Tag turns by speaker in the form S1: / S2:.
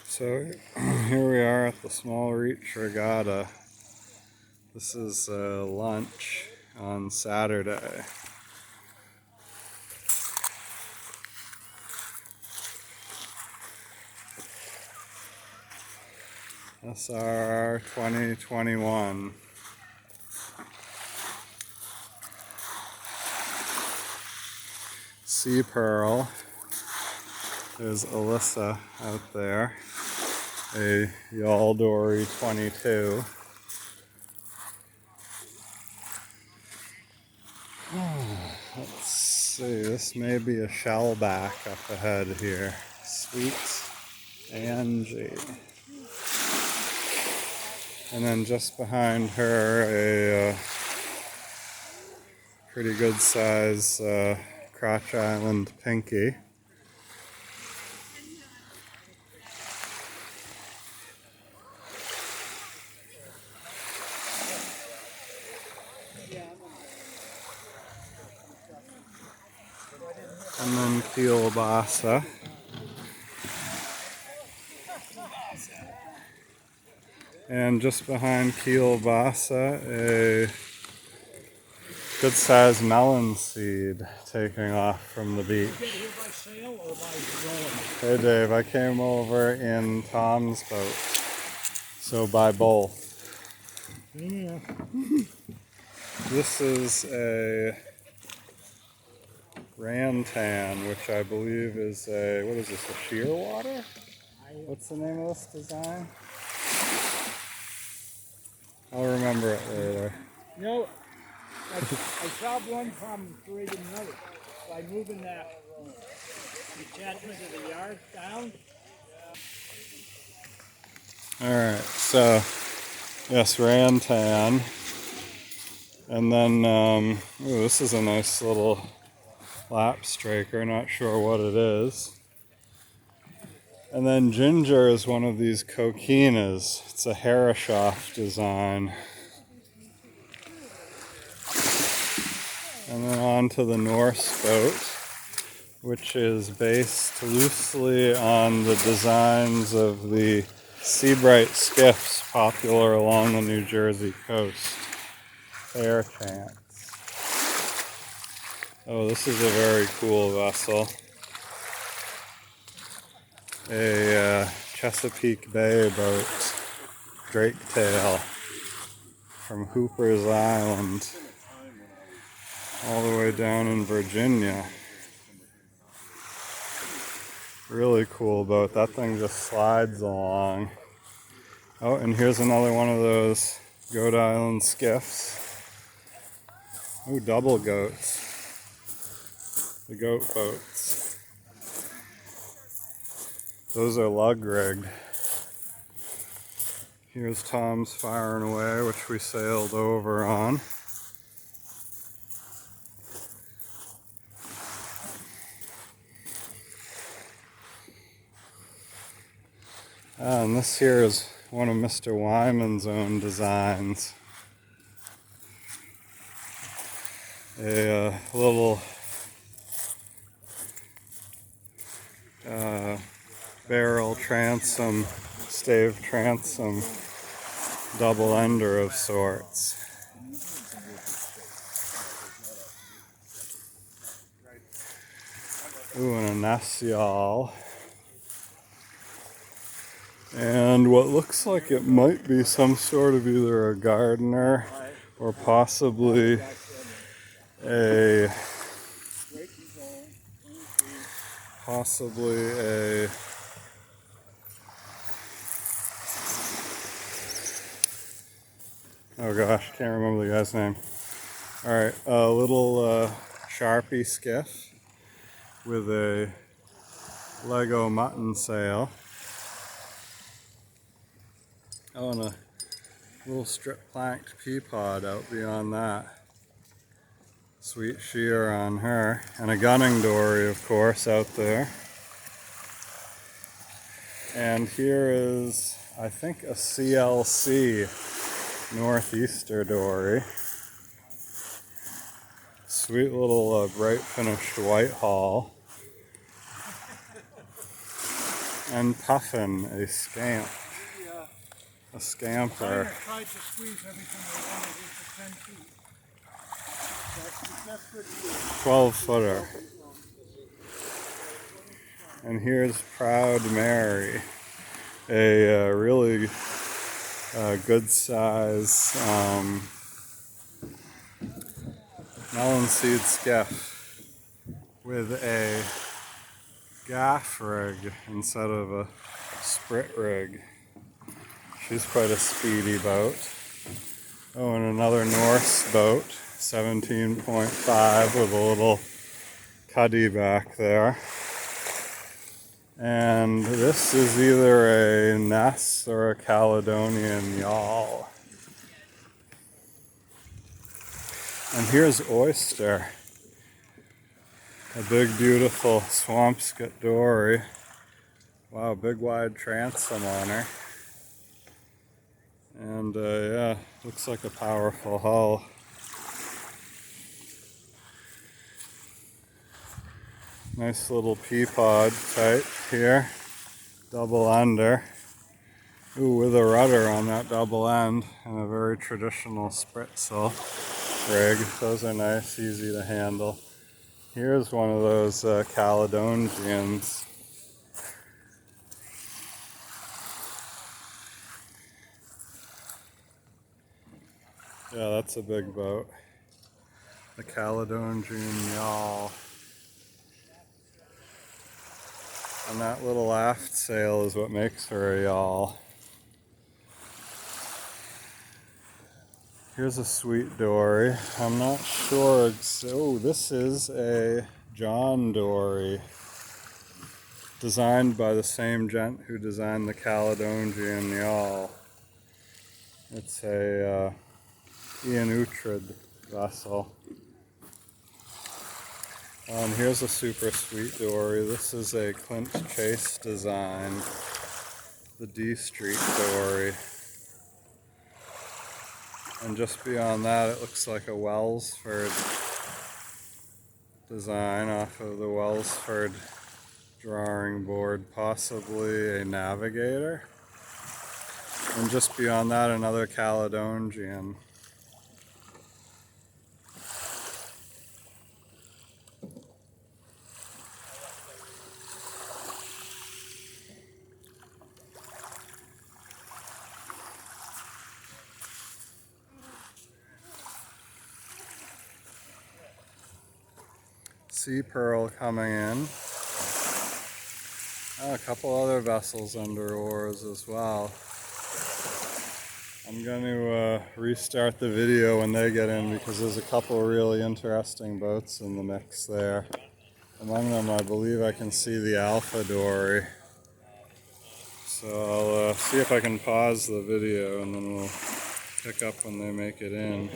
S1: So here we are at the small Reach Regatta. This is lunch on Saturday. SRR 2021. Sea Pearl is Alyssa out there. A Yaldori 22. Let's see, this may be a shellback up ahead here. Sweet Angie. And then just behind her, a pretty good size Crotch Island Pinky. And then Kielbasa. And just behind Kielbasa, a good sized melon seed taking off from the beach. Hey Dave, I came over in Tom's boat, so by both. Yeah. This is a Rantan, which I believe is a, what is this, a shearwater? What's the name of this design? I'll remember it later.
S2: You know, I solved one problem and created another by moving that attachment of the yard down.
S1: Alright, so yes, Rantan. And then, ooh, this is a nice little lap straker, not sure what it is. And then Ginger is one of these coquinas. It's a Herreshoff design. And then on to the Norse boat, which is based loosely on the designs of the Seabright skiffs popular along the New Jersey coast. Fair chance. Oh, this is a very cool vessel. A Chesapeake Bay boat, Draketail, from Hooper's Island, all the way down in Virginia. Really cool boat. That thing just slides along. Oh, and here's another one of those Goat Island skiffs. Oh, double goats. The goat boats. Those are lug rigged. Here's Tom's Firing Away, which we sailed over on. And this here is one of Mr. Wyman's own designs. A little barrel transom, stave transom, double ender of sorts. Ooh, and a Nacial. And what looks like it might be some sort of either a gardener or possibly a oh gosh, can't remember the guy's name. Alright, a little Sharpie skiff with a Lego mutton sail. Oh, and a little strip planked pea pod out beyond that. Sweet shear on her. And a gunning dory, of course, out there. And here is, I think, a CLC northeaster dory. Sweet little bright finished white hull. And Puffin, a scamp. A scamper.
S2: I tried to squeeze everything I wanted into 10 feet. That's good for
S1: 12 footer. And here's Proud Mary, a really good size melon seed skiff with a gaff rig instead of a sprit rig. She's quite a speedy boat. Oh, and another Norse boat, 17.5 with a little cuddy back there. And this is either a Ness or a Caledonian yawl. And here's Oyster, a big beautiful Swampscott dory. Wow, big wide transom on her. And yeah, looks like a powerful hull. Nice little pea pod type here, double ender. Ooh, with a rudder on that double end and a very traditional spritsail rig. Those are nice, easy to handle. Here's one of those Caledonians. Yeah, that's a big boat. The Caledonian yawl. And that little aft sail is what makes her a yawl. Here's a sweet dory. I'm not sure. Oh, this is a John dory. Designed by the same gent who designed the Caledonian yawl. It's a Ian Uhtred vessel. Here's a super sweet dory. This is a Clint Chase design. The D Street dory. And just beyond that, it looks like a Wellsford design off of the Wellsford drawing board, possibly a Navigator. And just beyond that, another Caledonian. Sea Pearl coming in. Oh, a couple other vessels under oars as well. I'm going to restart the video when they get in because there's a couple really interesting boats in the mix there. Among them, I believe I can see the Alpha dory. So I'll see if I can pause the video and then we'll pick up when they make it in.